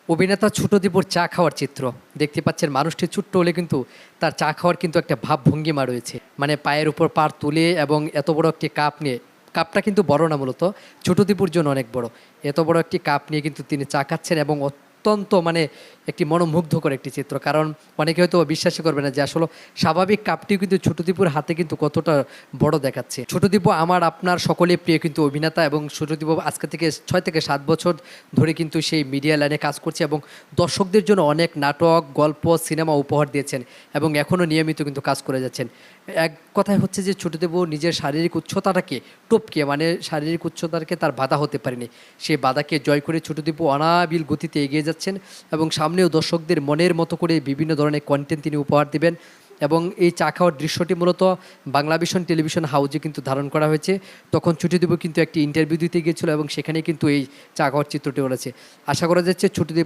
অভিনেতা ছোট দীপুর চা খাওয়ার চিত্র দেখতে পাচ্ছেন। মানুষটি ছোট্ট হলে কিন্তু তার চা খাওয়ার কিন্তু একটা ভাবভঙ্গিমা রয়েছে, মানে পায়ের উপর পা তুলে এবং এত বড় একটি কাপ নিয়ে। কাপটা কিন্তু বড় না, মূলত ছোট দীপুর জন্য অনেক বড়। এত বড় একটি কাপ নিয়ে কিন্তু তিনি চা খাচ্ছেন এবং অত্যন্ত মানে একটি মনোমুগ্ধকর একটি চিত্র। কারণ অনেকে হয়তো বিশ্বাসই করবে না যে আসলে স্বাভাবিক কাপটিও কিন্তু ছোট দীপুর হাতে কিন্তু কতটা বড় দেখাচ্ছে। ছোট দীপু আমার আপনার সকলের প্রিয় কিন্তু অভিনেতা, এবং ছোট দীপু আজকে থেকে 6 থেকে 7 বছর ধরে কিন্তু সেই মিডিয়া লাইনে কাজ করছে এবং দর্শকদের জন্য অনেক নাটক, গল্প, সিনেমা উপহার দিয়েছেন এবং এখনও নিয়মিত কিন্তু কাজ করে যাচ্ছেন। এক কথায় হচ্ছে যে ছোট দীপু নিজের শারীরিক উচ্চতাটাকে টপকে, মানে শারীরিক উচ্চতাকে তার বাধা হতে পারেনি, সেই বাধাকে জয় করে ছোট দীপু অনাবিল গতিতে এগিয়ে যাচ্ছেন এবং সামনেও দর্শকদের মনের মতো করে বিভিন্ন ধরনের কন্টেন্ট তিনি উপহার দিবেন। এবং এই চা খাওয়ার দৃশ্যটি মূলত বাংলাভিশন টেলিভিশন হাউজে কিন্তু ধারণ করা হয়েছে। তখন ছোট দীপু কিন্তু একটি ইন্টারভিউ দিতে গিয়েছিল এবং সেখানে কিন্তু এই চা খাওয়ার চিত্রটি বলেছে। আশা করা যাচ্ছে ছোট দীপু